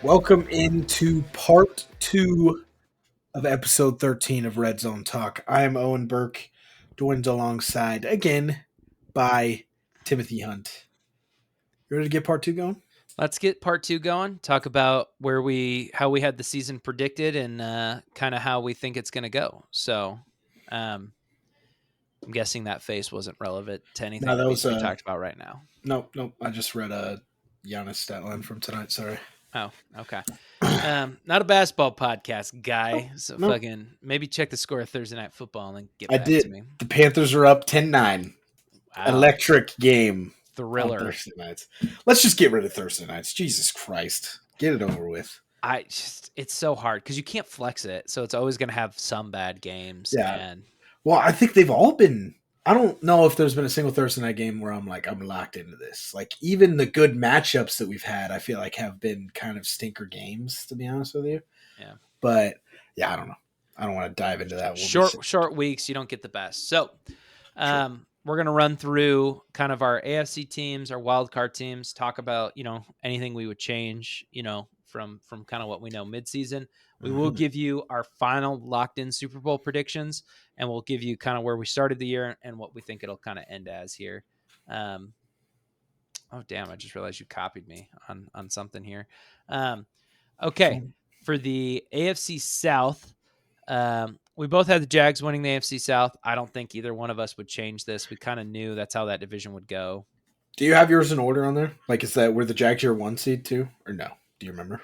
Welcome into part two of episode 13 of Red Zone Talk. I am Owen Burke, joined alongside again by Timothy Hunt. You ready to get part two going? Let's get part two going. Talk about how we had the season predicted and kind of how we think it's going to go. So, I'm guessing that face wasn't relevant to No, anything that that needs was to be talked about right now. nope. I just read a Giannis stat line from tonight. Sorry. Oh, okay. Not a basketball podcast, guy. So Nope. fucking maybe check the score of Thursday Night Football and then get I back to did. me. The Panthers are up 10-9. Wow, Electric game on thriller. Thursday nights. Let's just get rid of Thursday nights. Jesus Christ. Get it over with. It's so hard because you can't flex it, so it's always going to have some bad games. Yeah. And Well, I think they've all been. I don't know if there's been a single Thursday night game where I'm locked into this. Like, even the good matchups that we've had, I feel like have been kind of stinker games, to be honest with you. yeah. But yeah, I don't know. I don't want to dive into that. Short weeks, you don't get the best. So, we're gonna run through kind of our AFC teams, our wild card teams, talk about anything we would change, from kind of what we know midseason. We will give you our final locked in Super Bowl predictions, and we'll give you kind of where we started the year and what we think it'll kind of end as here. Oh damn! I just realized you copied me on something here. Okay, for the AFC South. We both had the Jags winning the AFC South. I don't think either one of us would change this. We kind of knew that's how that division would go. Do you have yours in order on there? Like, is that where the Jags are 1 seed too, or no? Do you remember?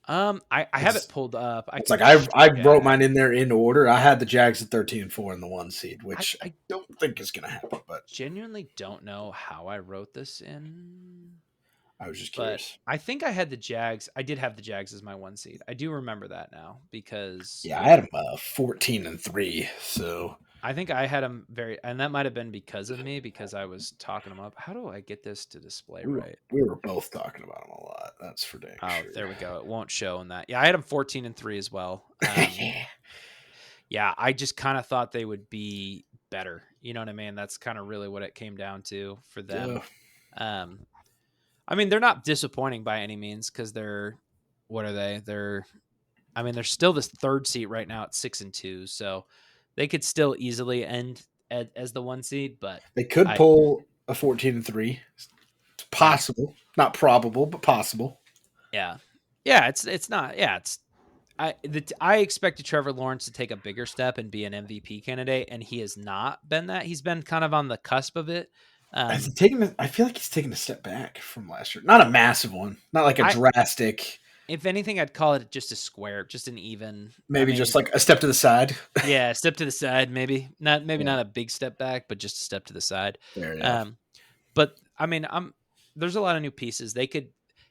I have it pulled up. It's like I wrote mine in there in order. I had the Jags at 13-4 in the 1 seed, which I don't think is going to happen. But genuinely don't know how I wrote this in. I was just curious. But I think I had the Jags. I did have the Jags as my 1 seed. I do remember that now because I had them 14-3. So I think I had them and that might have been because of me because I was talking them up. How do I get this to display right? We were both talking about them a lot. That's for dang sure. There we go. It won't show in that. Yeah, I had them 14-3 as well. Yeah, I just kind of thought they would be better. You know what I mean? That's kind of really what it came down to for them. Yeah. I mean, they're not disappointing by any means because what are they? They're still this third seat right now at 6-2, so they could still easily end as the 1 seed, but they could pull a 14-3. It's possible, not probable, but possible. Yeah, it's not. Yeah, I expected Trevor Lawrence to take a bigger step and be an MVP candidate, and he has not been that. He's been kind of on the cusp of it. I feel like he's taken a step back from last year. Not a massive one. Not like a drastic. If anything, I'd call it just a square, just an even. Maybe just like a step to the side. Yeah, a step to the side, maybe. Not a big step back, but just a step to the side. There, yeah. But I mean, there's a lot of new pieces.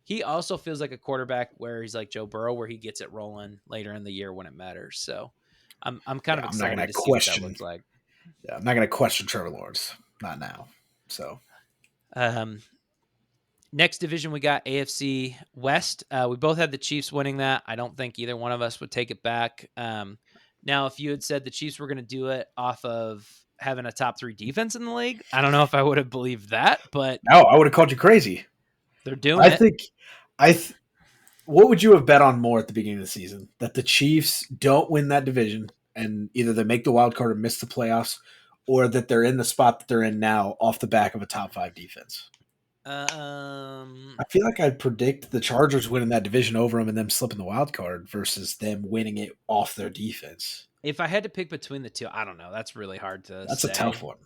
He also feels like a quarterback where he's like Joe Burrow, where he gets it rolling later in the year when it matters. So I'm kind of excited to see what that looks like. Yeah, I'm not going to question Trevor Lawrence. Not now. So, next division we got AFC West. We both had the Chiefs winning that. I don't think either one of us would take it back. Now, if you had said the Chiefs were going to do it off of having a top 3 defense in the league, I don't know if I would have believed that. But no, I would have called you crazy. They're doing it. What would you have bet on more at the beginning of the season? That the Chiefs don't win that division and either they make the wild card or miss the playoffs, or that they're in the spot that they're in now off the back of a top 5 defense? I feel like I'd predict the Chargers winning that division over them and them slipping the wild card versus them winning it off their defense. If I had to pick between the two, I don't know. That's really hard to say. That's a tough one.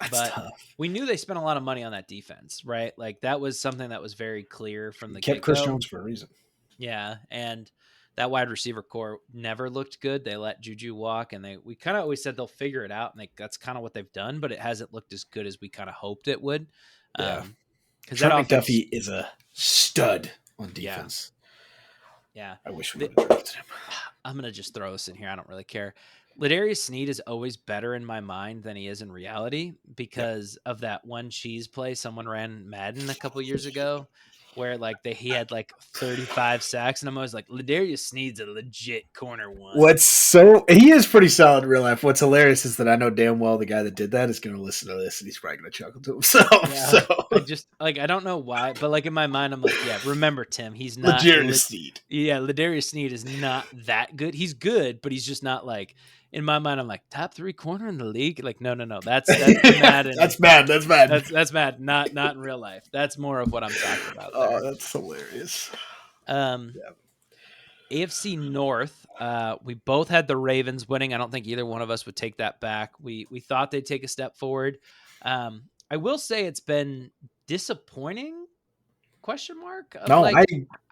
That's tough. We knew they spent a lot of money on that defense, right? Like that was something that was very clear from the get-go. Kept Chris Jones for a reason. Yeah, and that wide receiver core never looked good. They let Juju walk, and we kind of always said they'll figure it out, and that's kind of what they've done. But it hasn't looked as good as we kind of hoped it would. Yeah, because Trent McDuffie is a stud on defense. Yeah, I wish we would have drafted him. I'm gonna just throw this in here. I don't really care. Ladarius Sneed is always better in my mind than he is in reality because of that one cheese play someone ran Madden a couple years ago. where like he had like 35 sacks, and I'm always like, Ladarius Sneed's a legit corner one. He is pretty solid in real life. What's hilarious is that I know damn well the guy that did that is going to listen to this and he's probably going to chuckle to himself. Yeah, So I just like I don't know why, but like in my mind, I'm like, yeah, remember Tim? He's not. Legit Sneed. Yeah, Ladarius Sneed is not that good. He's good, but he's just not like in my mind. I'm like top 3 corner in the league. Like no, that's Madden. That's bad. That's bad. That's bad. Not in real life. That's more of what I'm talking about there. Oh, that's hilarious. Yeah. AFC North, we both had the Ravens winning. I don't think either one of us would take that back. We thought they'd take a step forward. I will say it's been disappointing, question mark, of No, like I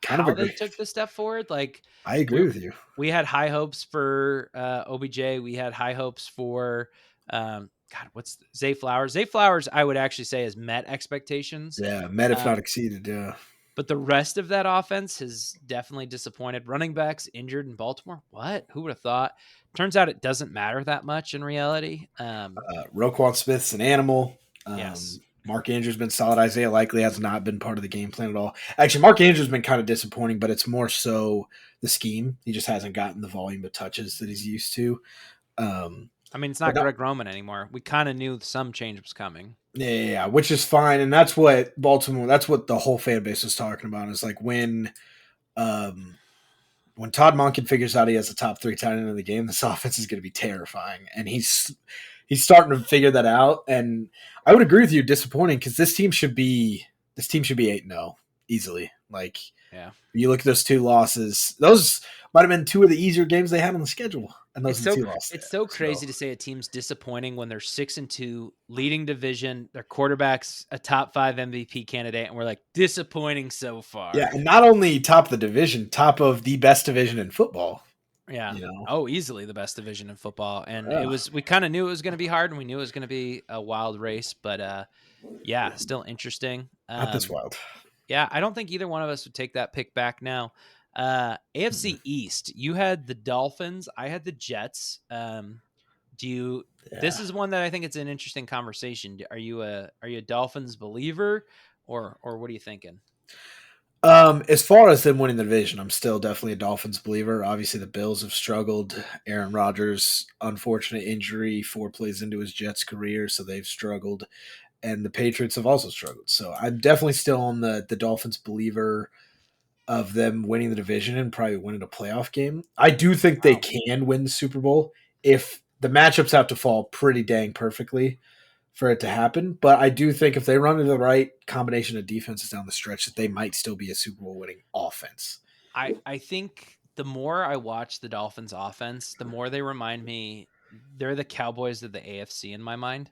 kind of how agree. they took the step forward. Like I agree with you. We had high hopes for OBJ. We had high hopes for what's Zay Flowers? Zay Flowers, I would actually say, has met expectations. Yeah, met if not exceeded. Yeah. But the rest of that offense has definitely disappointed. Running backs injured in Baltimore. What? Who would have thought? Turns out it doesn't matter that much in reality. Roquan Smith's an animal. Yes. Mark Andrews been solid. Isaiah Likely has not been part of the game plan at all. Actually, Mark Andrews has been kind of disappointing, but it's more so the scheme. He just hasn't gotten the volume of touches that he's used to. It's not Greg Roman anymore. We kind of knew some change was coming. Yeah, which is fine, and that's what that's what the whole fan base was talking about. Is like when Todd Monken figures out he has a top 3 tight end in the game, this offense is going to be terrifying, and he's starting to figure that out. And I would agree with you, disappointing because this team should be 8-0 easily. Like, yeah, you look at those 2 losses; those might have been 2 of the easier games they had on the schedule. And those are the 2 losses. It's so crazy to say a team's disappointing when they're 6-2, leading division. Their quarterback's a top 5 MVP candidate, and we're like disappointing so far. Yeah, and not only top of the division, top of the best division in football. Yeah. Easily the best division in football. And we kind of knew it was going to be hard, and we knew it was going to be a wild race, but yeah, still interesting. Not this wild. Yeah, I don't think either one of us would take that pick back now. AFC East, you had the Dolphins, I had the Jets. This is one that I think it's an interesting conversation. Are you a Dolphins believer or what are you thinking? As far as them winning the division, I'm still definitely a Dolphins believer. Obviously, the Bills have struggled. Aaron Rodgers, unfortunate injury 4 plays into his Jets career, so they've struggled. And the Patriots have also struggled. So I'm definitely still on the Dolphins believer of them winning the division and probably winning a playoff game. I do think they can win the Super Bowl if the matchups have to fall pretty dang perfectly for it to happen. But I do think if they run into the right combination of defenses down the stretch, that they might still be a Super Bowl winning offense. I think the more I watch the Dolphins offense, the more they remind me they're the Cowboys of the AFC in my mind,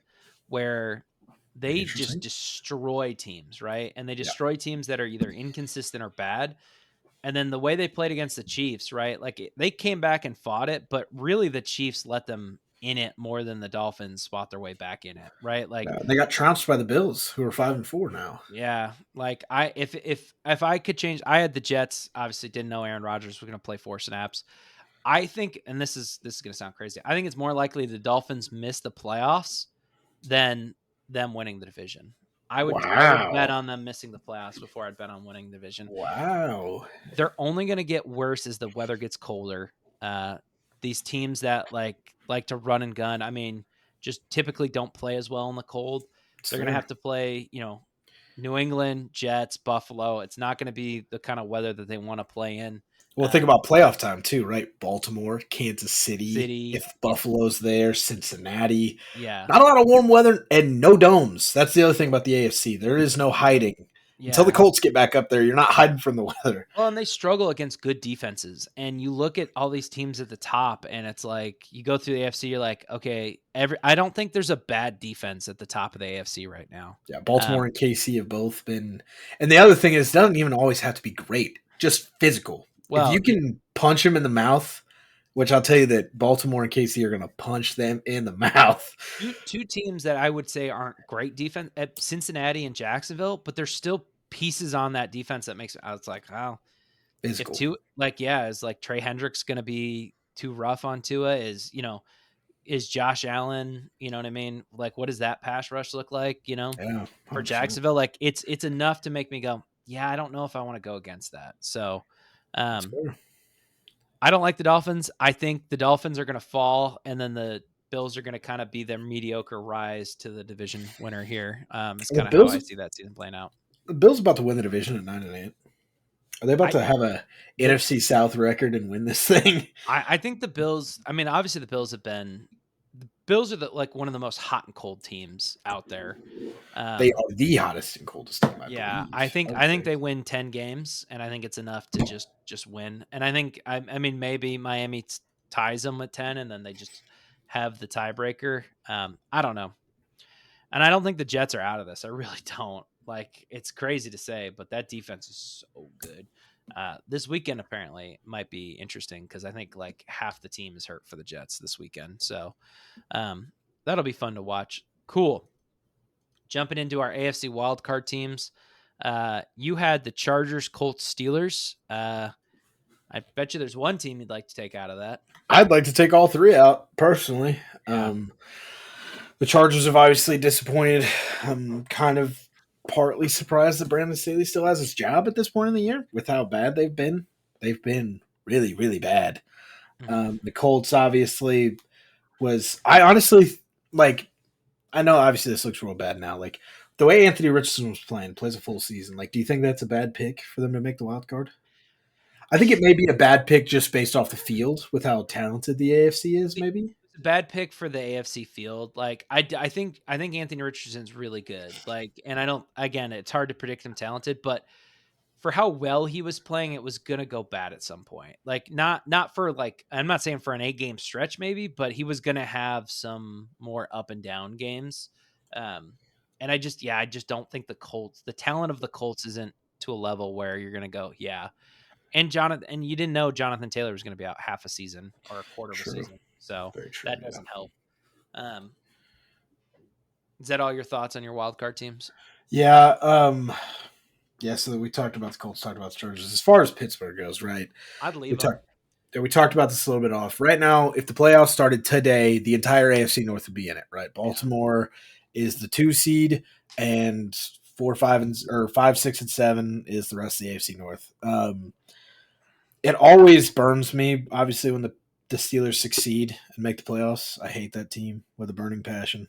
where they just destroy teams, right? And they destroy teams that are either inconsistent or bad. And then the way they played against the Chiefs, right? Like they came back and fought it, but really the Chiefs let them in it more than the Dolphins fought their way back in it, right? Like they got trounced by the Bills, who are 5-4 now. Yeah, like if I could change, I had the Jets. Obviously, didn't know Aaron Rodgers was going to play 4 snaps. I think, and this is going to sound crazy, I think it's more likely the Dolphins miss the playoffs than them winning the division. I would bet on them missing the playoffs before I'd bet on winning the division. Wow. They're only going to get worse as the weather gets colder. These teams that like to run and gun, just typically don't play as well in the cold. They're going to have to play, New England, Jets, Buffalo. It's not going to be the kind of weather that they want to play in. Well, think about playoff time too, right? Baltimore, Kansas City, if Buffalo's there, Cincinnati. Yeah. Not a lot of warm weather and no domes. That's the other thing about the AFC. There is no hiding. Yeah. Until the Colts get back up there, you're not hiding from the weather. Well, and they struggle against good defenses. And you look at all these teams at the top, and it's like you go through the AFC, you're like, okay, I don't think there's a bad defense at the top of the AFC right now. Yeah, Baltimore and KC have both been. And the other thing is, it doesn't even always have to be great, just physical. Well, if you can punch them in the mouth, which I'll tell you that Baltimore and KC are going to punch them in the mouth. Two teams that I would say aren't great defense at Cincinnati and Jacksonville, but there's still pieces on that defense that makes it. I was like, wow, physical. Is like Trey Hendricks going to be too rough on Tua? Is Josh Allen? You know what I mean? Like, what does that pass rush look like? Yeah, for Jacksonville, like it's enough to make me go, yeah, I don't know if I want to go against that. So, That's um, fair. I don't like the Dolphins. I think the Dolphins are going to fall, and then the Bills are going to kind of be their mediocre rise to the division winner here. It's Are the kind of how I Bills see that season playing out. the Bills about to win the division at 9-8? Are they about I to have a the NFC South record and win this thing? I think the Bills. I mean, obviously the Bills are like one of the most hot and cold teams out there. They Um, are the hottest and coldest team, I yeah, believe. I think they win 10 games, and I think it's enough to just win. And I think I mean maybe Miami ties them with 10, and then they just have the tiebreaker. I don't know. And I don't think the Jets are out of this. I really don't. Like, it's crazy to say, but that defense is so good. This weekend apparently might be interesting because I think like half the team is hurt for the Jets this weekend. So um, that'll be fun to watch. Cool. Jumping into our AFC wildcard teams. You had the Chargers, Colts, Steelers. I bet you there's one team you'd like to take out of that. I'd like to take all three out personally. Yeah. The Chargers have obviously disappointed. I'm kind of partly surprised that Brandon Staley still has his job at this point in the year with how bad they've been. They've been really, really bad. Mm-hmm. The Colts obviously was. I honestly like. I know obviously this looks real bad now. Like the way Anthony Richardson was playing, plays a full season. Like, do you think that's a bad pick for them to make the wild card? I think it may be a bad pick just based off the field with how talented the AFC is. Maybe It's a bad pick for the AFC field. Like I think Anthony Richardson's really good. Like, and I don't. Again, it's hard to predict him talented, but for how well he was playing, it was gonna go bad at some point. Like, not for like I'm not saying for an 8 game stretch, maybe, but he was gonna have some more up and down games. Um, and I just don't think the talent of the Colts isn't to a level where you're gonna go, yeah. And you didn't know Jonathan Taylor was going to be out half a season or a quarter of a true, season, so very true. that Yeah, doesn't help. Um, is that all your thoughts on your wild card teams? yeah. Yeah. So we talked about the Colts, talked about the Chargers. As far as Pittsburgh goes, right? I'd We leave them. talked. Yeah, we talked about this a little bit off. Right now, if the playoffs started today, the entire AFC North would be in it. Right? Yeah, Baltimore is the 2 seed, and 5, 6, and 7 is the rest of the AFC North. It always burns me, obviously, when the Steelers succeed and make the playoffs. I hate that team with a burning passion.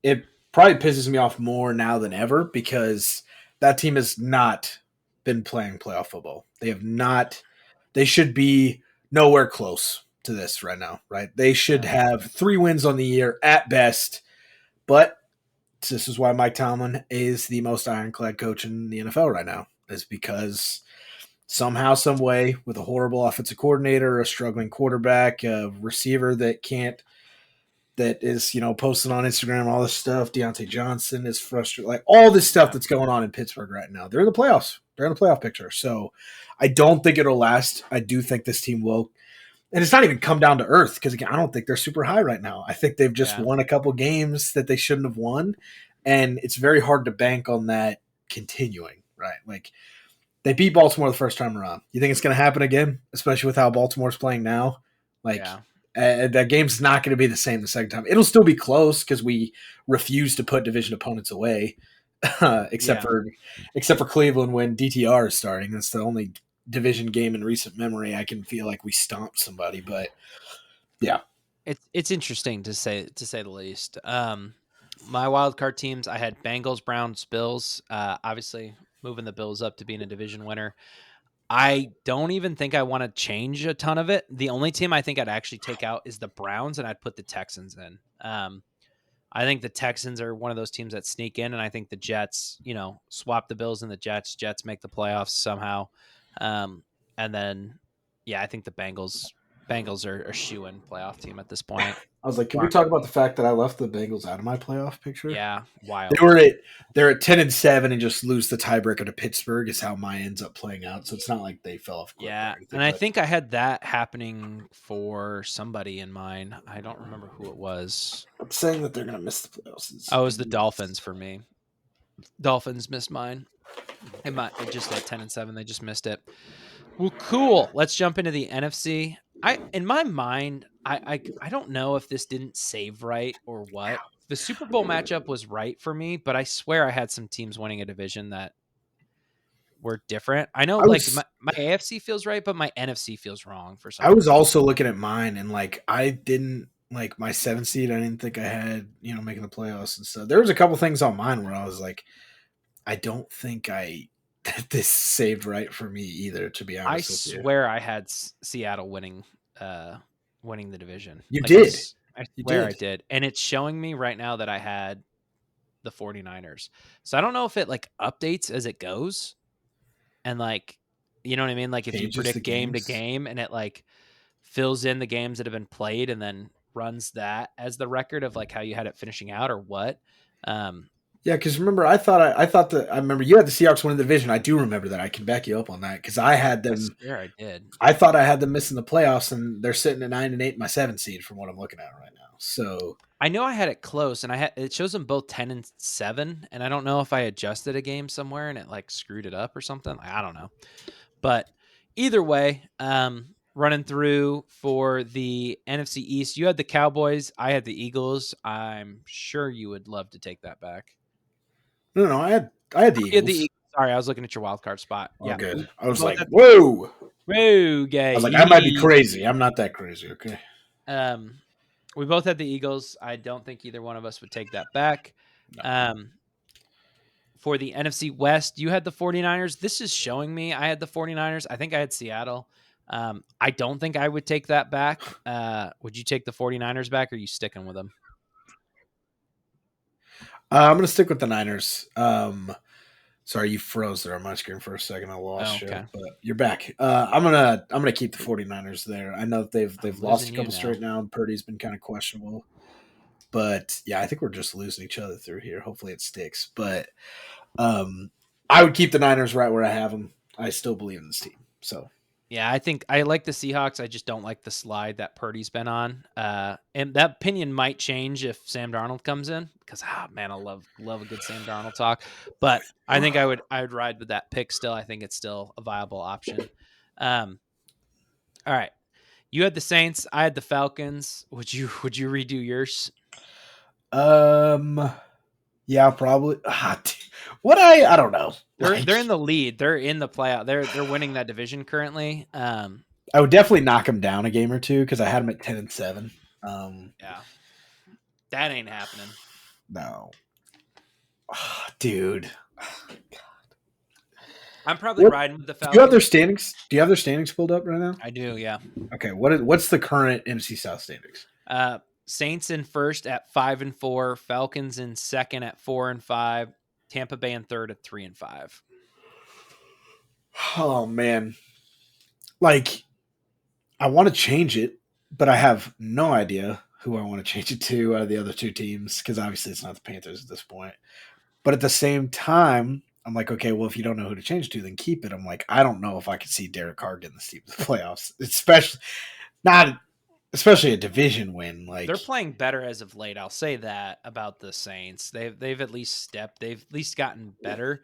It probably pisses me off more now than ever because that team has not been playing playoff football. They have not. They should be nowhere close to this right now, right? They should yeah, have 3 wins on the year at best, but this is why Mike Tomlin is the most ironclad coach in the NFL right now, is because somehow, some way, with a horrible offensive coordinator, a struggling quarterback, a receiver that is, posting on Instagram, all this stuff. Deontay Johnson is frustrated. Like all this stuff yeah, that's going on in Pittsburgh right now. They're in the playoffs. They're in the playoff picture. So I don't think it'll last. I do think this team will. And it's not even come down to earth because, again, I don't think they're super high right now. I think they've just yeah, won a couple games that they shouldn't have won. And it's very hard to bank on that continuing, right? Like they beat Baltimore the first time around. You think it's going to happen again, especially with how Baltimore's playing now? Like yeah, that game's not going to be the same the second time. It'll still be close because we refuse to put division opponents away, except yeah. for Cleveland when DTR is starting. That's the only division game in recent memory I can feel like we stomped somebody. But yeah, It's interesting to say the least. My wild card teams, I had Bengals, Browns, Bills. Obviously, moving the Bills up to being a division winner. I don't even think I want to change a ton of it. The only team I think I'd actually take out is the Browns, and I'd put the Texans in. I think the Texans are one of those teams that sneak in, and I think the Jets, swap the Bills and the Jets. Jets make the playoffs somehow, and then, yeah, I think the Bengals are a shoe-in playoff team at this point. I was like, can we Bar- talk about the fact that I left the Bengals out of my playoff picture? Yeah, They wild. were at they're at 10-7 and just lose the tiebreaker to Pittsburgh is how mine ends up playing out. So it's not like they fell off a cliff or Yeah, anything. and I But think I had that happening for somebody in mine. I don't remember who it was. I'm saying that they're going to miss the playoffs. Oh, it was the Dolphins for me. Dolphins missed mine. It just at 10-7, they just missed it. Well, cool. Let's jump into the NFC. In my mind, I don't know if this didn't save right or what. The Super Bowl matchup was right for me, but I swear I had some teams winning a division that were different. I know I like was my AFC feels right, but my NFC feels wrong for some I was reason. also looking at mine, and like I didn't like my 7th seed. I didn't think I had making the playoffs and stuff. There was a couple things on mine where I was like, I don't think I this saved right for me either. To be I honest with you, swear I had Seattle winning the division. you Like did, I you swear I did. did. And it's showing me right now that I had the 49ers. So I don't know if it like updates as it goes and like you know what I mean? Like if you Changes the predict game to games. game and it like fills in the games that have been played and then runs that as the record of like how you had it finishing out or what. Um Yeah, because remember, I thought that I remember you had the Seahawks winning the division. I do remember that. I can back you up on that because I had I them. swear I did. I thought I had them missing the playoffs, and they're sitting at 9-8 in my 7th seed from what I'm looking at right now. So I know I had it close and it shows them both 10 and 7 and I don't know if I adjusted a game somewhere and it like screwed it up or something. I don't know. But either way, running through for the NFC East, you had the Cowboys, I had the Eagles. I'm sure you would love to take that back. no, I had the You had the Eagles. Eagles. Sorry, I was looking at your wild card spot. Oh, Yeah, good. I we was both like, had whoa. whoa, I was like, I might be gay. crazy. I'm not that crazy. Okay. Um, we both had the Eagles. I don't think either one of us would take that back. No. Um, for the NFC West, you had the 49ers. This is showing me I had the 49ers. I think I had Seattle. I don't think I would take that back. Would you take the 49ers back or are you sticking with them? I'm gonna stick with the Niners. Sorry, you froze there on my screen for a second. I Oh, lost you, okay. but you're back. I'm gonna keep the 49ers there. I know that they've I'm lost a losing you couple now. straight now, and Purdy's been kind of questionable. But yeah, I think we're just losing each other through here. Hopefully it sticks. But um, I would keep the Niners right where I have them. I still believe in this team. So Yeah, I think I like the Seahawks. I just don't like the slide that Purdy's been on. And that opinion might change if Sam Darnold comes in because man, I love a good Sam Darnold talk. But I think I would ride with that pick still. I think it's still a viable option. Um, all right. You had the Saints, I had the Falcons. Would you redo yours? um, yeah, probably. What I don't know. They're in Like the lead. They're in the playoff. They're winning that division currently. I would definitely knock them down a game or two because I had them at 10-7. Yeah. That ain't happening. No, dude. I'm probably What riding with the do you have their Falcons. standings? Do you have their standings pulled up right now? I do, yeah. Okay, what's the current NFC South standings? Saints in first at 5-4, Falcons in second at 4-5, Tampa Bay in third at 3-5. Oh man, like I want to change it, but I have no idea who I want to change it to out of the other two teams because obviously it's not the Panthers at this point. But at the same time, I'm like, okay, well, if you don't know who to change to, then keep it. I'm like, I don't know if I could see Derek Carr getting this team to the playoffs, not especially a division win. They're Like, playing better as of late. I'll say that about the Saints. They've at least stepped. They've at least gotten better.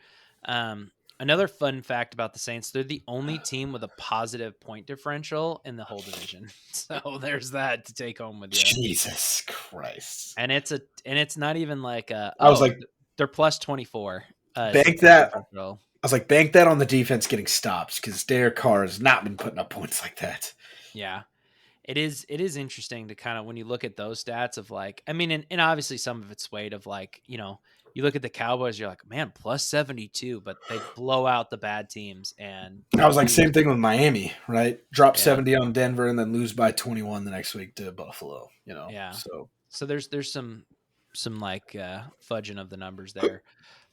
Another fun fact about the Saints: they're the only team with a positive point differential in the whole division. So there's that to take home with you. Jesus Christ. And it's not even like I was like, they're plus 24 is their bank point that. differential. I was like, bank that on the defense getting stops because Derek Carr has not been putting up points like that. Yeah. It is interesting to kind of when you look at those stats of like I mean and obviously some of it's weight of like you look at the Cowboys you're like man plus 72 but they blow out the bad teams and I was like, lose same thing with Miami, right? Drop yeah 70 on Denver and then lose by 21 the next week to Buffalo, yeah So so there's some like fudging of the numbers there.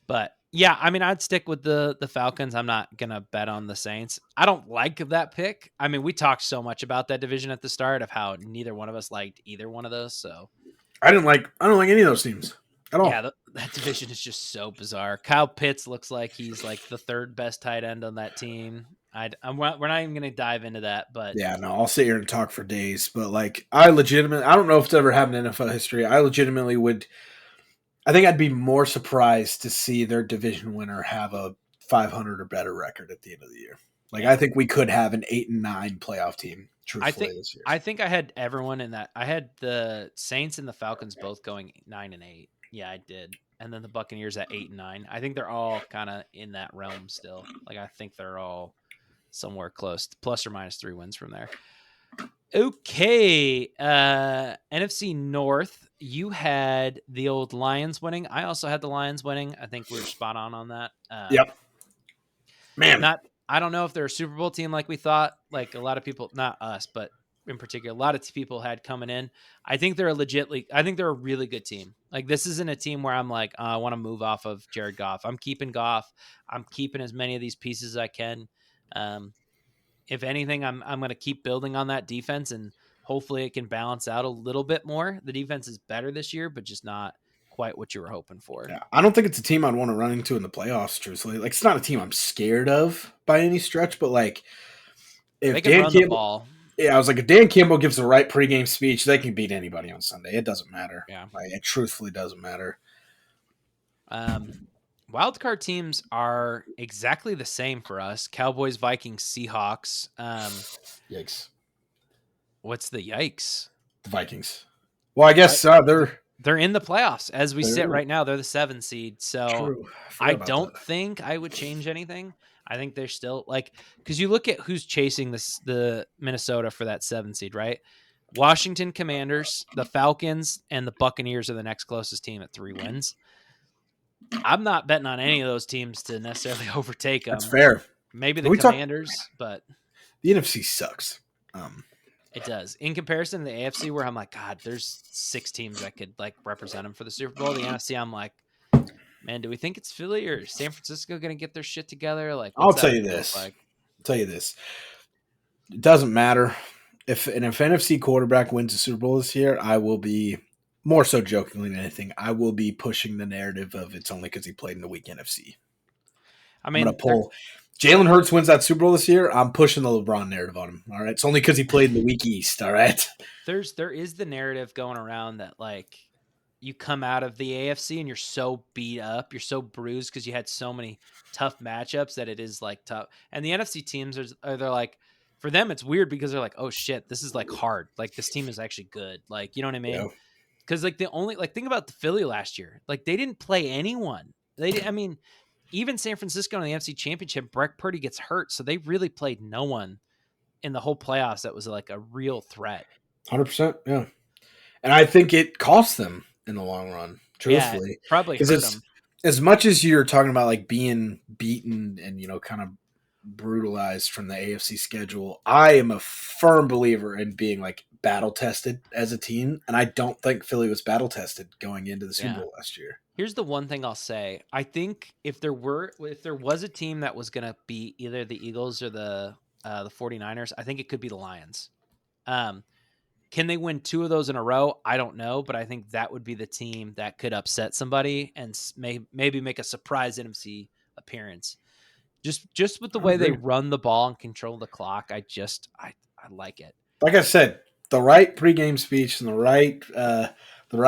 But yeah, I mean, I'd stick with the Falcons. I'm not gonna bet on the Saints. I don't like that pick. I mean, we talked so much about that division at the start of how neither one of us liked either one of those. So I don't like any of those teams at yeah, all. that division is just so bizarre. Kyle Pitts looks like he's like the third best tight end on that team. We're not even gonna dive into that, but Yeah, no, I'll sit here and talk for days, but like I don't know if it's ever happened in NFL history. I legitimately would I think I'd be more surprised to see their division winner have a 500 or better record at the end of the year. Like I yeah, think we could have an 8-9 playoff team I truthfully think this year. I think I had everyone in that. I had the Saints and the Falcons both going 9-8. Yeah, I did. and then the Buccaneers at 8 and 9. I think they're all kind of in that realm still. Like I think they're all somewhere close, plus or minus 3 wins from there. Okay, NFC North. You had the old Lions winning. I also had the Lions winning. I think we were spot on that. Yep. Man. I don't know if they're a Super Bowl team like we thought. Like a lot of people, not us, but in particular, a lot of people had coming in. I think they're I think they're a really good team. Like this isn't a team where I'm like, I want to move off of Jared Goff. I'm keeping Goff. I'm keeping as many of these pieces as I can. If anything, I'm going to keep building on that defense, and hopefully it can balance out a little bit more. The defense is better this year, but just not quite what you were hoping for. Yeah, I don't think it's a team I'd want to run into in the playoffs, truthfully. Like, it's not a team I'm scared of by any stretch, but like, if they can Dan run Campbell, the ball. Yeah, I was like, if Dan Campbell gives the right pregame speech, they can beat anybody on Sunday. It doesn't matter. Yeah. Like, it truthfully doesn't matter. Wildcard teams are exactly the same for us. Cowboys, Vikings, Seahawks. Yikes. What's the yikes? The Vikings. Well, I guess they're in the playoffs as we sit right now. They're the 7 seed. So true. I don't think I would change anything. I think they're still like, because you look at who's chasing the Minnesota for that 7 seed, right? Washington Commanders, the Falcons, and the Buccaneers are the next closest team at 3 wins. I'm not betting on any of those teams to necessarily overtake them. That's fair. Maybe the Commanders, but the NFC sucks. It does. In comparison to the AFC, where I'm like, God, there's 6 teams that could like represent them for the Super Bowl. The NFC, I'm like, man, do we think it's Philly or San Francisco going to get their shit together? Like, I'll tell you this. It doesn't matter if an NFC quarterback wins the Super Bowl this year. I will be, more so jokingly than anything, I will be pushing the narrative of it's only because he played in the weak NFC. I mean, I'm going to pull. Jalen Hurts wins that Super Bowl this year, I'm pushing the LeBron narrative on him. All right. It's only because he played in the weak East. All right. There is the narrative going around that like you come out of the AFC and you're so beat up, you're so bruised because you had so many tough matchups that it is like tough. And the NFC teams they're like, for them, it's weird because they're like, oh shit, this is like hard. Like this team is actually good. Like, you know what I mean? Because like think about the Philly last year. Like they didn't play anyone. Even San Francisco in the NFC Championship, Brock Purdy gets hurt, so they really played no one in the whole playoffs that was like a real threat. 100%, yeah. And I think it cost them in the long run, truthfully. Yeah, probably hurt them. As much as you're talking about like being beaten and, kind of brutalized from the AFC schedule, I am a firm believer in being like battle tested as a team, and I don't think Philly was battle tested going into the Super Bowl last year. Here's the one thing I'll say. I think if there was a team that was going to beat either the Eagles or the 49ers, I think it could be the Lions. Can they win 2 of those in a row? I don't know, but I think that would be the team that could upset somebody and maybe make a surprise NFC appearance. Just with the way they run the ball and control the clock, I like it. Like I said, the right pregame speech and the right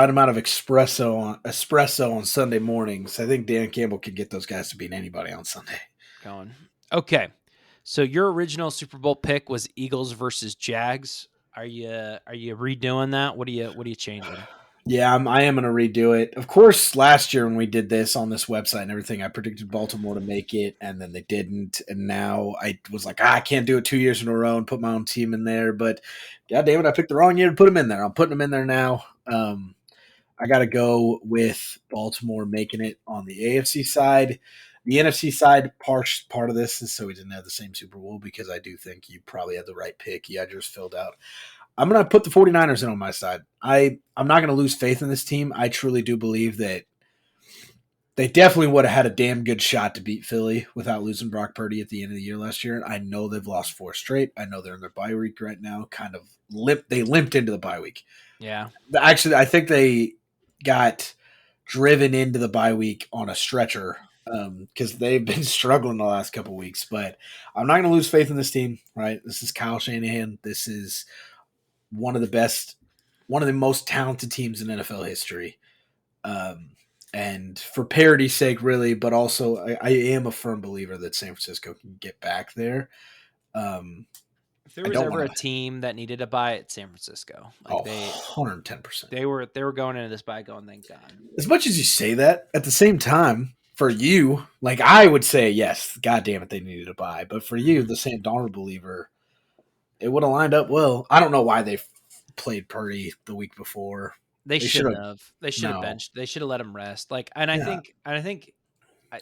amount of espresso on Sunday mornings. I think Dan Campbell could get those guys to beat anybody on Sunday. Going. Okay. So your original Super Bowl pick was Eagles versus Jags. Are you redoing that? What are you changing? Yeah, I am going to redo it. Of course, last year when we did this on this website and everything, I predicted Baltimore to make it, and then they didn't. And now I was like, I can't do it 2 years in a row and put my own team in there. But God damn it, I picked the wrong year to put them in there. I'm putting them in there now. I got to go with Baltimore making it on the AFC side. The NFC side, part of this is so we didn't have the same Super Bowl, because I do think you probably had the right pick. You had yours filled out. I'm going to put the 49ers in on my side. I'm not going to lose faith in this team. I truly do believe that they definitely would have had a damn good shot to beat Philly without losing Brock Purdy at the end of the year last year. I know they've lost 4 straight. I know they're in their bye week right now. They limped into the bye week. Yeah. Actually, I think they got driven into the bye week on a stretcher because they've been struggling the last couple of weeks. But I'm not going to lose faith in this team, right? This is Kyle Shanahan. This is one of the most talented teams in NFL history. And for parity's sake, really, but also I am a firm believer that San Francisco can get back there. If there I was don't ever want a to. team that needed a bye, it's San Francisco. Like Oh, 110%. they were going into this bye going, thank God. As much as you say that, at the same time, for you, like I would say, yes, God damn it, they needed a buy. But for you, Mhm. the Sam Darnold believer, it would have lined up well. I don't know why they played Purdy the week before. They They should shouldn't have. have. They should have No. benched. They should have let him rest. Like, and Yeah. I,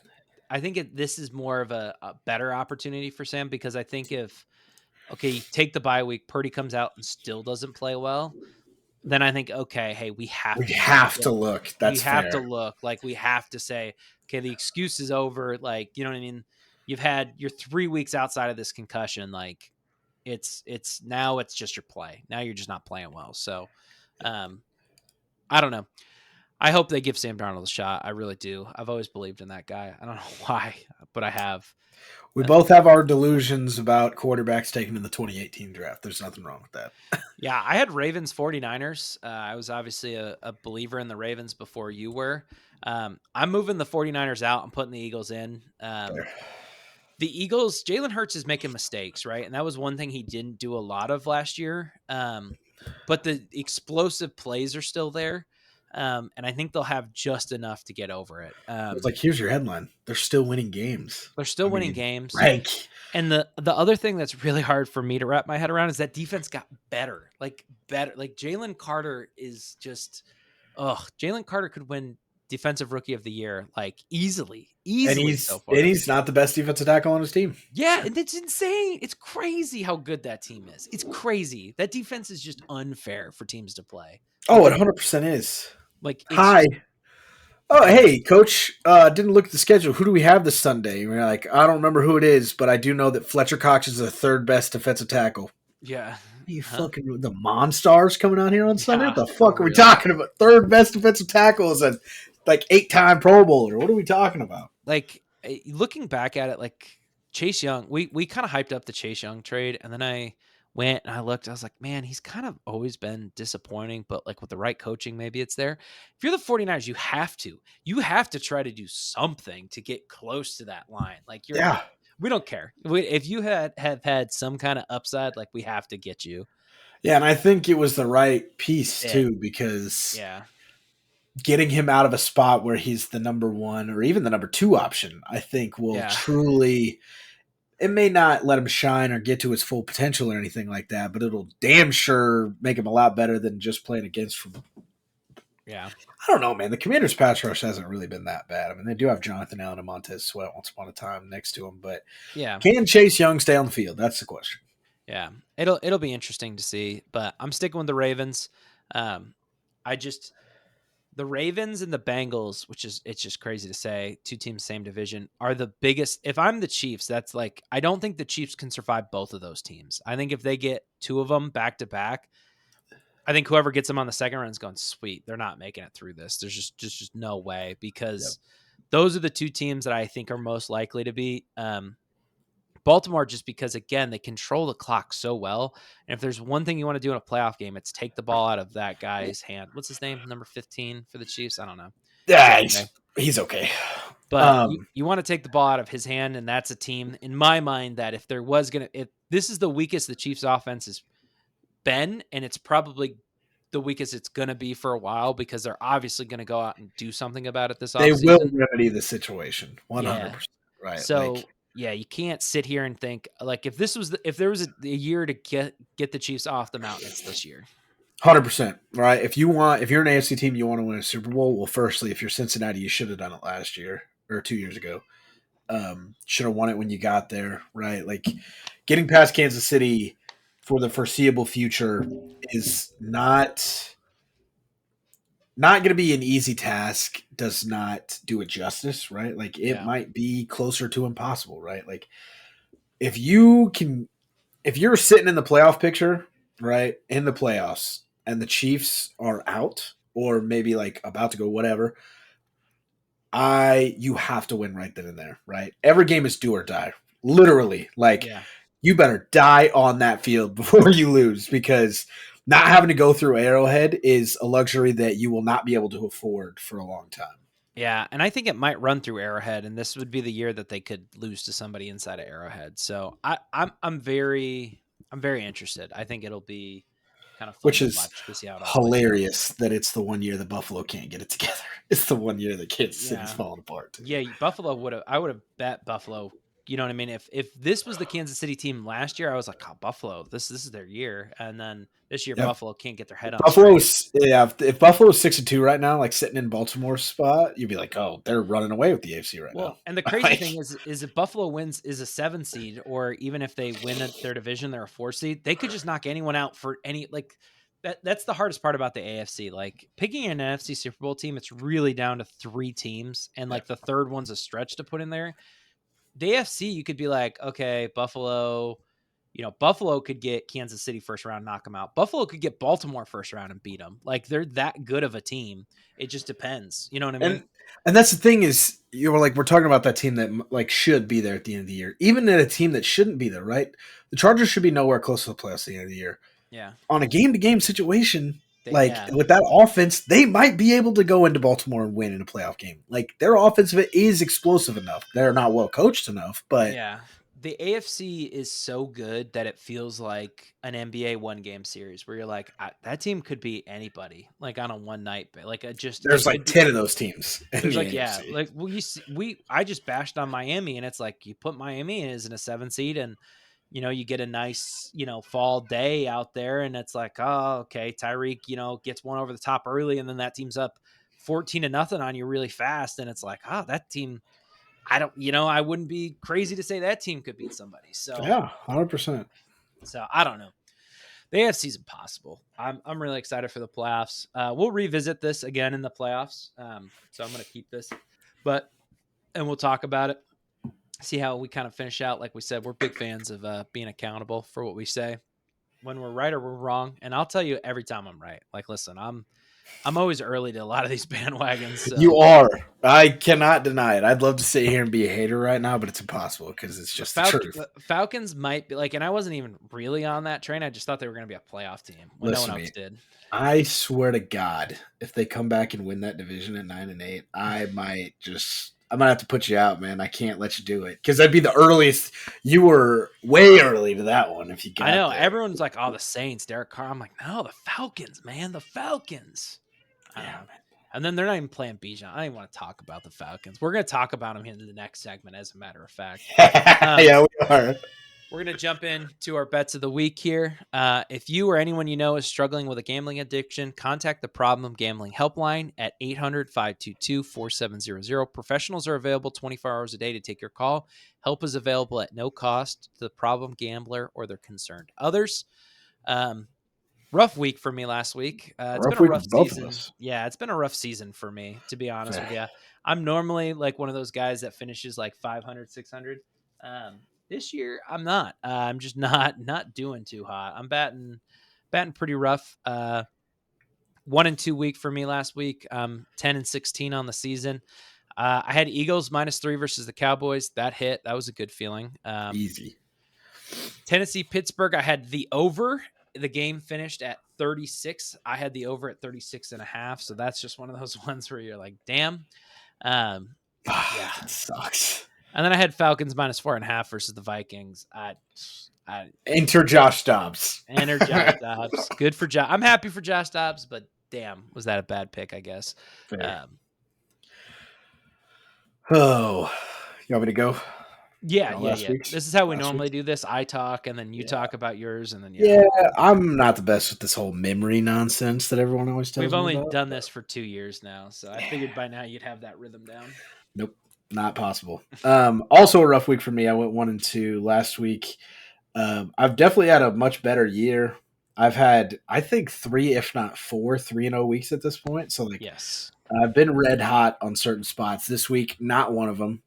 I think this is more of a better opportunity for Sam because I think if okay, you take the bye week, Purdy comes out and still doesn't play well, then I think okay, hey, we have We to maybe have to look. we That's have to fair. look like we have to say okay, the excuse is over. Like, you know what I mean? You've had your 3 weeks outside of this concussion. Like, it's now it's just your play. Now you're just not playing well. So, um, I don't know. I hope they give Sam Darnold a shot. I really do. I've always believed in that guy. I don't know why, but I have. We both have our delusions about quarterbacks taken in the 2018 draft. There's nothing wrong with that. Yeah, I had Ravens 49ers. I was obviously a believer in the Ravens before you were. I'm moving the 49ers out and putting the Eagles in. Fair. The Eagles, Jalen Hurts is making mistakes, right? And that was one thing he didn't do a lot of last year. But the explosive plays are still there. And I think they'll have just enough to get over it. It's like, here's your headline. They're still winning games. They're still I winning mean, games. like, And the other thing that's really hard for me to wrap my head around is that defense got better. Like better. Like Jalen Carter is just Jalen Carter could win defensive rookie of the year like easily. and Easily so and far. he's not the best defensive tackle on his team. Yeah, and it's insane. It's crazy how good that team is. It's crazy. That defense is just unfair for teams to play. Oh, it Because 100% is. like it's Hi. just Oh, yeah. hey, coach. Didn't look at the schedule. Who do we have this Sunday? And we're like, I don't remember who it is, but I do know that Fletcher Cox is the third best defensive tackle. Yeah. You Huh? fucking the Monstars coming out here on Sunday? What Yeah, the for fuck are we real. talking about? Third best defensive tackles and like 8-time Pro Bowler. What are we talking about? Like looking back at it, like Chase Young, we kind of hyped up the Chase Young trade, and then I went and I looked. I was like, man, he's kind of always been disappointing, but like with the right coaching, maybe it's there. If you're the 49ers, you have to try to do something to get close to that line. Like Yeah. we don't care if you have had some kind of upside. Like we have to get you. Yeah, and I think it was the right That's piece it. too, because Yeah, getting him out of a spot where he's the number one or even the number two option, I think will yeah, truly, it may not let him shine or get to his full potential or anything like that, but it'll damn sure make him a lot better than just playing against from. yeah, I don't know, man. The Commanders' pass rush hasn't really been that bad. I mean, they do have Jonathan Allen and Montez Sweat once upon a time next to him, but yeah, can Chase Young stay on the field? That's the question. yeah. It'll be interesting to see, but I'm sticking with the Ravens. I just the Ravens and the Bengals, which is it's just crazy to say, two teams same division, are the biggest. If I'm the Chiefs, that's like I don't think the Chiefs can survive both of those teams. I think if they get two of them back to back, I think whoever gets them on the second round is going sweet. They're not making it through this. There's just no way Yep. because those are the two teams that I think are most likely to be. Baltimore, just because again they control the clock so well, and if there's one thing you want to do in a playoff game, it's take the ball out of that guy's hand. What's his name? Number 15 for the Chiefs. I don't know. He's Yeah, okay, he's okay. but Um, you want to take the ball out of his hand, and that's a team in my mind that if there was gonna, if this is the weakest the Chiefs' offense has been, and it's probably the weakest it's gonna be for a while because they're obviously gonna go out and do something about it this they will offseason. remedy the situation, Yeah, 100%. Right, like so yeah, you can't sit here and think like if there was a year to get the Chiefs off the mountain, it's this year. 100%. Right, if you're an AFC team, you want to win a Super Bowl. Well, firstly, if you're Cincinnati, you should have done it last year or 2 years ago. Should have won it when you got there. Right, like getting past Kansas City for the foreseeable future is not going to be an easy task. Does not do it justice. Right, like it Yeah, might be closer to impossible. Right, like if you can, if you're sitting in the playoff picture, right, in the playoffs, and the Chiefs are out or maybe like about to go, whatever, you have to win right then and there, right? Every game is do or die. Literally, like yeah, you better die on that field before you lose because not having to go through Arrowhead is a luxury that you will not be able to afford for a long time. yeah. And I think it might run through Arrowhead, and this would be the year that they could lose to somebody inside of Arrowhead. So I'm I'm very interested. I think it'll be kind of fun Which to is watch to see how it all plays out. hilarious that it's the one year that Buffalo can't get it together. It's the one year that Kansas City's Yeah. falling apart. Yeah, Buffalo I would have bet Buffalo. You know what I mean? If this was the Kansas City team last year, I was like, oh, Buffalo, this is their year. And then this year, Yeah, Buffalo can't get their head on straight. Buffalo's yeah. If Buffalo's 6-2 right now, like sitting in Baltimore's spot, you'd be like, oh, they're running away with the AFC right now. Well, and the crazy Like, thing is if Buffalo wins is a 7 seed, or even if they win their division, they're a 4 seed. They could just knock anyone out for any like that. That's the hardest part about the AFC. Like picking an NFC Super Bowl team, it's really down to 3 teams, and yeah, like the third one's a stretch to put in there. The AFC, you could be like, okay, Buffalo. Buffalo could get Kansas City first round, knock them out. Buffalo could get Baltimore first round and beat them. Like they're that good of a team. It just depends. You know what I mean? and that's the thing is we're talking about that team that like should be there at the end of the year, even at a team that shouldn't be there, right? The Chargers should be nowhere close to the playoffs at the end of the year. Yeah. On a game to game situation, like Yeah. with that offense, they might be able to go into Baltimore and win in a playoff game. Like their offense is explosive enough. They're not well coached enough, but Yeah. The AFC is so good that it feels like an NBA 1 game series where you're like, that team could be anybody, like on a one night, like there's it like could be. 10 of those teams in There's the like, yeah, AFC. like I just bashed on Miami, and it's like you put Miami in as in a 7 seed, and you get a nice, fall day out there, and it's like, oh, okay, Tyreek, gets one over the top early, and then that team's up 14-0 on you really fast, and it's like, oh, that team. I wouldn't be crazy to say that team could beat somebody. So, Yeah, 100%. I don't know. The AFC is impossible. I'm really excited for the playoffs. We'll revisit this again in the playoffs. So I'm going to keep this, and we'll talk about it. See how we kind of finish out. Like we said, we're big fans of being accountable for what we say when we're right or we're wrong. And I'll tell you every time I'm right. Like, listen, I'm always early to a lot of these bandwagons. So. You are. I cannot deny it. I'd love to sit here and be a hater right now, but it's impossible because it's just the truth. Falcons might be like, and I wasn't even really on that train. I just thought they were going to be a playoff team when no one else did. I swear to God, if they come back and win that division at 9-8, I might have to put you out, man. I can't let you do it because that'd be the earliest. You were way early to that one if you got. I know there. Everyone's like, "Oh, the Saints, Derek Carr." I'm like, "No, the Falcons, man, the Falcons." Yeah, and then they're not even playing Bijan. I don't even want to talk about the Falcons. We're going to talk about them in the next segment, as a matter of fact. Yeah, we are. We're going to jump into our bets of the week here. If you or anyone you know is struggling with a gambling addiction, contact the Problem Gambling Helpline at 800-522-4700. Professionals are available 24 hours a day to take your call. Help is available at no cost to the problem gambler or their concerned others. Rough week for me last week. It's been a rough season. Yeah, it's been a rough season for me, to be honest with you. I'm normally like one of those guys that finishes like 500, 600. This year, I'm not. I'm just not doing too hot. I'm batting pretty rough. 1-2 week for me last week. 10-16 on the season. I had Eagles -3 versus the Cowboys. That hit. That was a good feeling. Easy. Tennessee, Pittsburgh. I had the over. The game finished at 36. I had the over at 36.5. So that's just one of those ones where you're like, damn. Yeah, it sucks. And then I had Falcons -4.5 versus the Vikings. Enter Josh Dobbs. Enter Josh Dobbs. Good for Josh. I'm happy for Josh Dobbs, but damn, was that a bad pick, I guess. Oh, you want me to go? Yeah. This is how we normally do this. I talk, and then you talk about yours, and then I'm not the best with this whole memory nonsense that everyone always tells me about. We've only done this for 2 years now, so I figured by now you'd have that rhythm down. Nope, not possible. Also a rough week for me. I went 1-2 last week. I've definitely had a much better year. I've had, I think, 3, if not 4, 3-0 weeks at this point. So yes, I've been red hot on certain spots this week. Not one of them.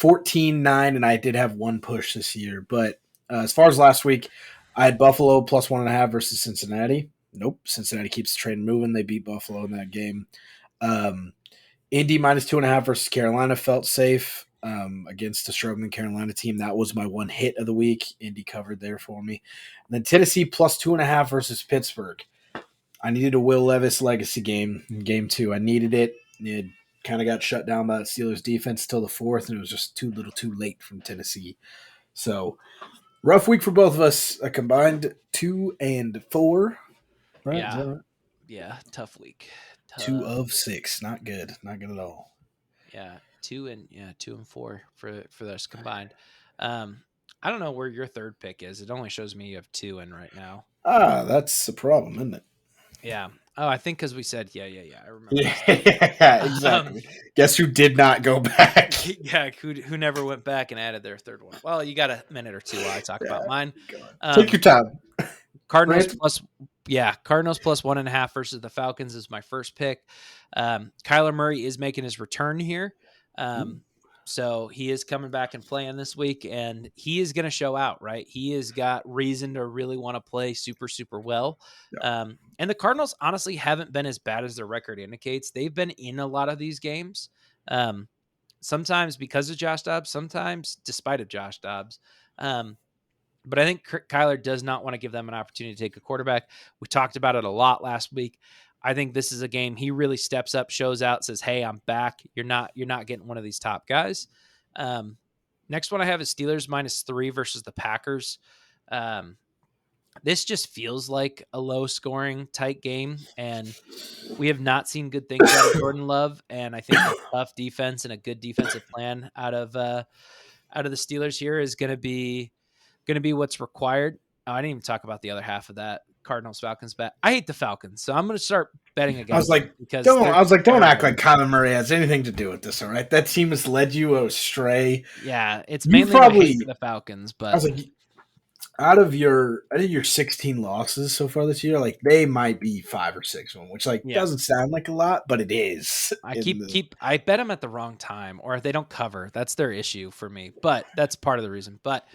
14-9, and I did have one push this year. But as far as last week, I had Buffalo +1.5 versus Cincinnati. Nope, Cincinnati keeps the train moving. They beat Buffalo in that game. Indy -2.5 versus Carolina felt safe against a struggling Carolina team. That was my one hit of the week. Indy covered there for me. And then Tennessee +2.5 versus Pittsburgh. I needed a Will Levis legacy game in game 2. I needed it. It kind of got shut down by the Steelers defense till the 4th, and it was just too little too late from Tennessee. So Rough week for both of us. A combined 2-4. Right? Is Yeah. that right? Yeah. Tough week. 2 Tough. of 6. Not good. Not good at all. Yeah. 2 and 4 for us combined. Um, I don't know where your third pick is. It only shows me you have 2 in right now. That's the problem, isn't it? Yeah. Oh, I think because we said yeah. I remember this now. Yeah, Um, exactly. Guess who did not go back? yeah, who never went back and added their third one. Well, you got a minute or two while I talk Yeah, about mine. go on. Take Um, your time. Cardinals Rant. plus, yeah, Cardinals plus 1.5 versus the Falcons is my first pick. Kyler Murray is making his return here. So he is coming back and playing this week, and he is going to show out, right? He has got reason to really want to play super, super well. Yeah. And the Cardinals honestly haven't been as bad as their record indicates. They've been in a lot of these games. Sometimes because of Josh Dobbs, sometimes despite of Josh Dobbs. But I think Kyler does not want to give them an opportunity to take a quarterback. We talked about it a lot last week. I think this is a game he really steps up, shows out, says, "Hey, I'm back. You're not getting one of these top guys." Next one I have is Steelers -3 versus the Packers. This just feels like a low scoring tight game, and we have not seen good things out of Jordan Love. And I think a tough defense and a good defensive plan out of the Steelers here is going to be what's required. Oh, I didn't even talk about the other half of that Cardinals Falcons bet. I hate the Falcons, so I'm going to start betting I was against them like, because don't. they're I was like, don't act terrible. like Kyler Murray has anything to do with this. All right, that team has led you astray. Yeah, it's You mainly my hate probably. for the Falcons, I but was like, out of your 16 losses so far this year, like they might be 5 or 6 of them, which like yeah, doesn't sound like a lot, but it is. I bet them at the wrong time, or if they don't cover, that's their issue for me. But that's part of the reason. But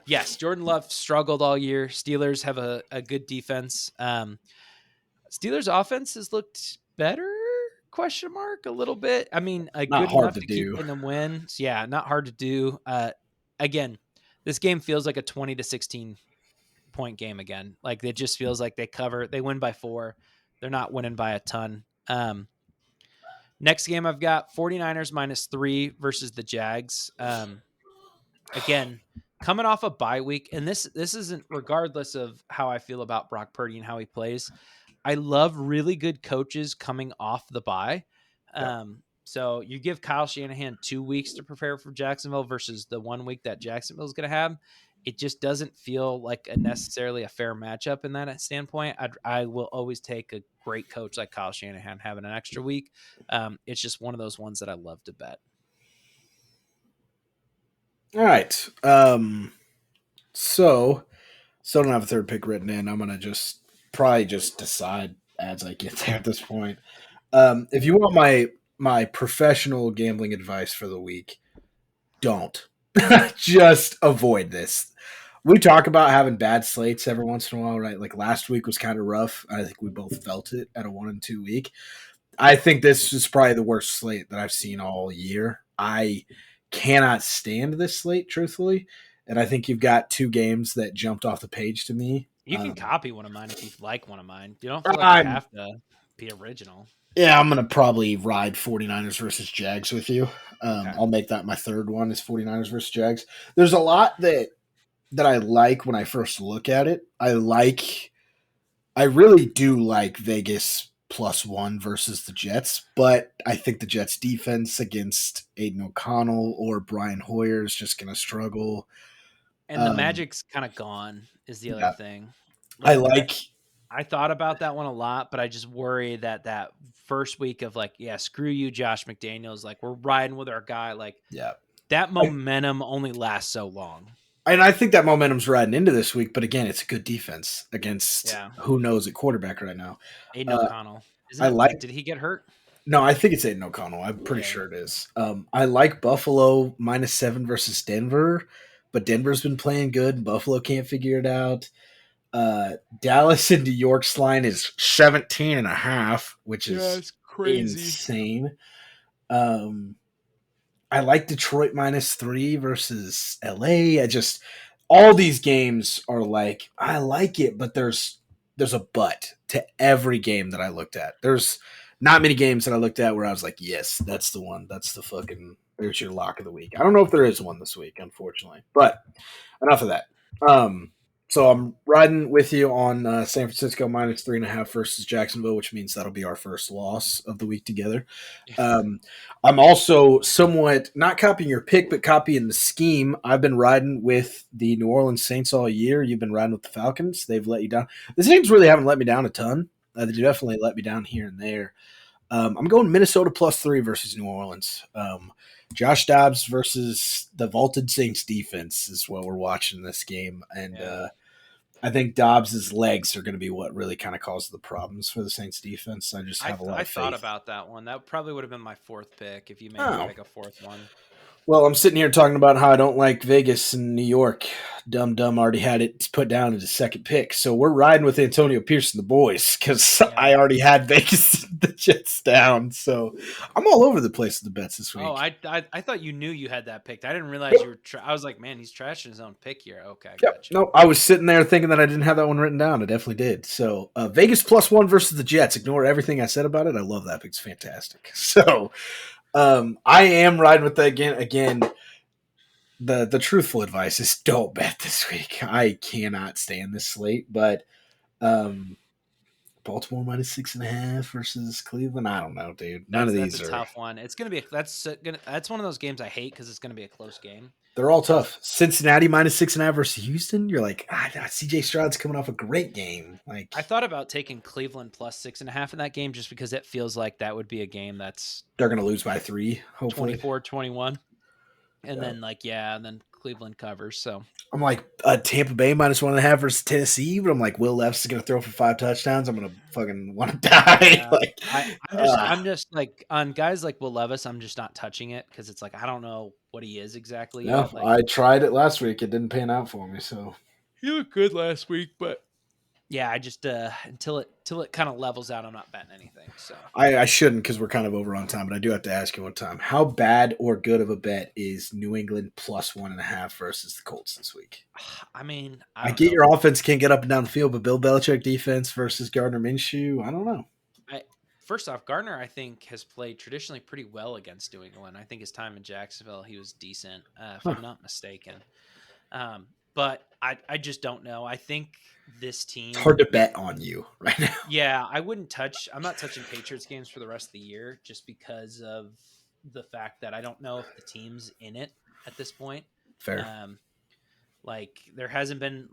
yes, Jordan Love struggled all year. Steelers have a good defense. Steelers offense has looked better, question mark, a little bit. I mean, Not good hard enough to to keep do. getting them wins. Yeah, not hard to do. Again, this game feels like a 20 to 16 point game again. Like it just feels like they win by 4. They're not winning by a ton. Next game I've got 49ers -3 versus the Jags. Again, coming off a bye week, and this isn't regardless of how I feel about Brock Purdy and how he plays. I love really good coaches coming off the bye. Yeah. So you give Kyle Shanahan 2 weeks to prepare for Jacksonville versus the 1 week that Jacksonville is going to have. It just doesn't feel like necessarily a fair matchup in that standpoint. I will always take a great coach like Kyle Shanahan having an extra week. It's just one of those ones that I love to bet. All right. So still don't have a third pick written in. I'm gonna probably just decide as I get there at this point. If you want my professional gambling advice for the week, don't. Just avoid this. We talk about having bad slates every once in a while, right? Like last week was kind of rough. I think we both felt it at a 1-2 week. I think this is probably the worst slate that I've seen all year. I cannot stand this slate, truthfully. And I think you've got 2 games that jumped off the page to me. You can copy one of mine if you like one of mine. You don't feel like you I'm have to be original. Yeah, I'm gonna probably ride 49ers versus Jags with you. Okay. I'll make that my third one is 49ers versus Jags. There's a lot that I like when I first look at it. I really do like Vegas +1 versus the Jets, but I think the Jets defense against Aiden O'Connell or Brian Hoyer is just gonna struggle. And the magic's kind of gone is the other Yeah, thing. I Like like I thought about that one a lot, but I just worry that first week of like, yeah, screw you, Josh McDaniels. Like we're riding with our guy. Like yeah. that I, momentum only lasts so long. and I think that momentum's riding into this week, but again, it's a good defense against Yeah. who knows at quarterback right now. Aiden Uh, O'Connell. Isn't I it? like Did he get hurt? No, I think it's Aiden O'Connell. I'm pretty Yeah. sure it is. I like Buffalo -7 versus Denver, but Denver's been playing good. And Buffalo can't figure it out. Dallas and New York's line is 17.5, which is it's crazy. insane. I like Detroit -3 versus LA. All these games are like, I like it, but there's a but to every game that I looked at. There's not many games that I looked at where I was like, yes, that's the one. That's there's your lock of the week. I don't know if there is one this week, unfortunately. But enough of that. So I'm riding with you on San Francisco -3.5 versus Jacksonville, which means that'll be our first loss of the week together. Um, I'm also somewhat not copying your pick, but copying the scheme. I've been riding with the New Orleans Saints all year. You've been riding with the Falcons. They've let you down. The Saints really haven't let me down a ton. They definitely let me down here and there. I'm going Minnesota +3 versus New Orleans. Josh Dobbs versus the vaulted Saints defense is what we're watching this game, and Yeah. I think Dobbs's legs are going to be what really kind of causes the problems for the Saints defense. I just I have a lot I of thought faith. about that one. That probably would have been my fourth pick if you made me Oh, pick a fourth one. well, I'm sitting here talking about how I don't like Vegas and New York. Dumb already had it put down as a second pick. So we're riding with Antonio Pierce and the boys because I Yeah. already had Vegas and the Jets down. So I'm all over the place with the bets this Oh, week. I thought you knew you had that picked. I didn't realize Yep. you were. I was like, man, he's trashing his own pick here. Okay, Yep. gotcha. No, I was sitting there thinking that I didn't have that one written down. I definitely did. So Vegas +1 versus the Jets. Ignore everything I said about it. I love that. It's fantastic. So I am riding with that again. Again, the truthful advice is don't bet this week. I cannot stand this slate, but um, Baltimore -6.5 versus Cleveland. I don't know, dude. None of That's a these are. tough one. It's gonna be that's one of those games I hate because it's gonna be a close game. They're all Because tough. Cincinnati -6.5 versus Houston. You're like, CJ Stroud's coming off a great game. Like I thought about taking Cleveland +6.5 in that game just because it feels like that would be a game that's they're gonna lose by 3, hopefully. 24-21. And Yeah. then and then Cleveland covers. So I'm like Tampa Bay -1.5 versus Tennessee, but I'm like Will Levis is gonna throw for 5 touchdowns. I'm gonna fucking want to die. yeah, like, I'm just like on guys like Will Levis, I'm just not touching it because it's like I don't know what he is exactly no, yet. Like I tried it last week. It didn't pan out for me. So he looked good last week, but yeah, I just until it kind of levels out, I'm not betting anything. So I shouldn't because we're kind of over on time, but I do have to ask you one time: how bad or good of a bet is New England +1.5 versus the Colts this week? I mean, I I don't get know. your offense can't get up and down the field, but Bill Belichick defense versus Gardner Minshew, I don't know. I First off, Gardner I think has played traditionally pretty well against New England. I think his time in Jacksonville he was decent, if Huh. I'm not mistaken. But I just don't know. I think this It's hard team, to bet on you right now. yeah, I wouldn't touch. I'm not touching Patriots games for the rest of the year just because of the fact that I don't know if the team's in it at this point. Fair. Um, like there hasn't been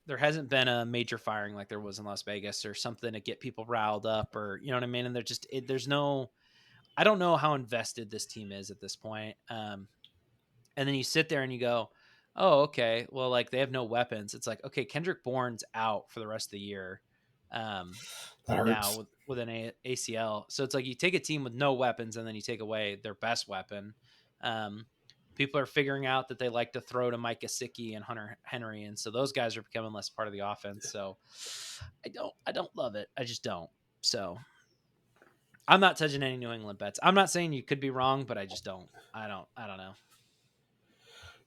there hasn't been a major firing like there was in Las Vegas or something to get people riled up or you know what I mean. And there's no. I don't know how invested this team is at this point. And then you sit there and you go, oh, okay, well, like they have no weapons. It's like, okay, Kendrick Bourne's out for the rest of the year. Um, That Now hurts. with an ACL. So it's like you take a team with no weapons and then you take away their best weapon. Um, People are figuring out that they like to throw to Mike Gesicki and Hunter Henry, and so those guys are becoming less part of the offense. So I don't love it. I just don't. So I'm not touching any New England bets. I'm not saying you could be wrong, but I just don't. I don't know.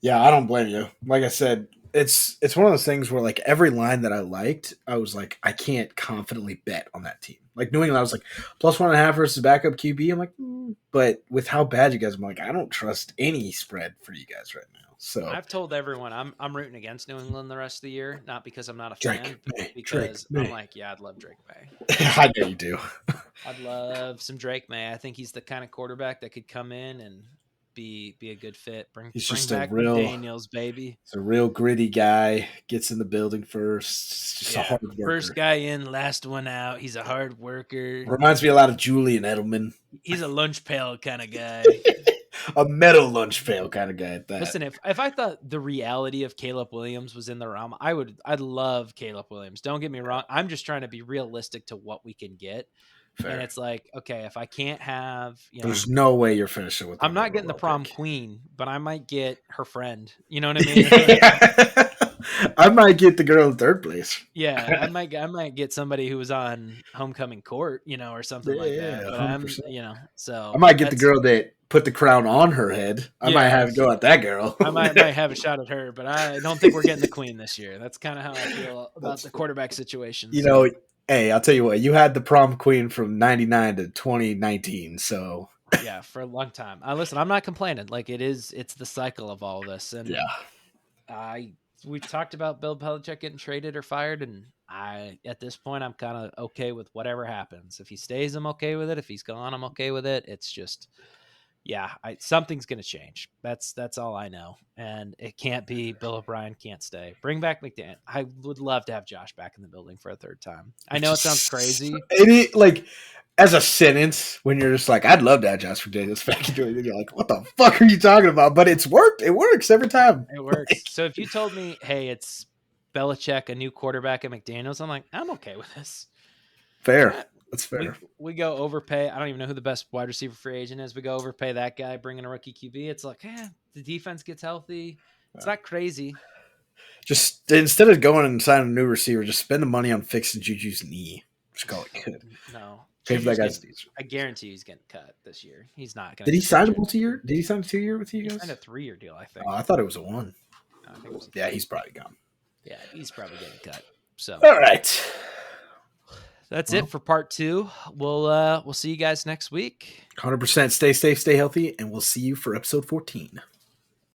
Yeah, I don't blame you. Like I said, it's one of those things where like every line that I liked, I was like, I can't confidently bet on that team. Like New England, I was like +1.5 versus backup QB. I'm like, but with how bad you guys, I'm like, I don't trust any spread for you guys right now. So I've told everyone I'm rooting against New England the rest of the year, not because I'm not a Drake fan, but May, Drake because I'm May. like, yeah, I'd love Drake May. I know you do. I'd love some Drake May. I think he's the kind of quarterback that could come in and be a good fit. He's Bring just a back real, McDaniels, baby. it's a real gritty guy. Gets in the building first. Just a Yeah, hard first worker. guy in, last one out. He's a hard worker. Reminds me a lot of Julian Edelman. He's a lunch pail kind of guy. A metal lunch pail kind of guy at that. Listen, if I thought the reality of Caleb Williams was in the realm, I'd love Caleb Williams. Don't get me wrong. I'm just trying to be realistic to what we can get. And Fair. it's like, okay, if I can't have, There's no way you're finishing with the I'm not number getting the one prom pick. queen, but I might get her friend. You know what I mean? Like, I might get the girl in third place. yeah, I might get somebody who was on homecoming court, or something like that. Yeah, But 100%. I so might get the that's girl that put the crown on her head. I might yeah. have it go at that girl. I might have a shot at her, but I don't think we're getting the queen this year. That's kind of how I feel about That's the quarterback situation. you So know, hey, I'll tell you what, you had the prom queen from 99 to 2019, so yeah, for a long time. Listen, I'm not complaining. Like it's the cycle of all this, and yeah. I we talked about Bill Belichick getting traded or fired, and at this point I'm kind of okay with whatever happens. If he stays, I'm okay with it. If he's gone, I'm okay with it. It's just, yeah, something's gonna change. That's all I know, and it can't be Bill O'Brien can't stay. Bring back McDaniel. I would love to have Josh back in the building for a third time. I know it sounds crazy. Like as a sentence, when you're just like, I'd love to have Josh McDaniels back into it, and you're like, what the fuck are you talking about? But it's worked. It works every time. It works. So if you told me, hey, it's Belichick, a new quarterback at McDaniels, I'm like, I'm okay with this. Fair. That's fair. We go overpay. I don't even know who the best wide receiver free agent is. We go overpay that guy, bring in a rookie QB. It's like, the defense gets healthy. It's not crazy. Just instead of going and signing a new receiver, just spend the money on fixing Juju's knee. Just call it good. No. Pay for that guy's I guarantee he's getting cut this year. He's not going Did to. he sign a multi-year? Did he sign a 2-year with you guys? He signed a 3-year deal, I think. Oh, I thought it was a 1. No, I think it was yeah, he's probably gone. Yeah, he's probably getting cut. So all right. That's it for part 2. We'll see you guys next week. 100%. Stay safe, stay healthy, and we'll see you for episode 14.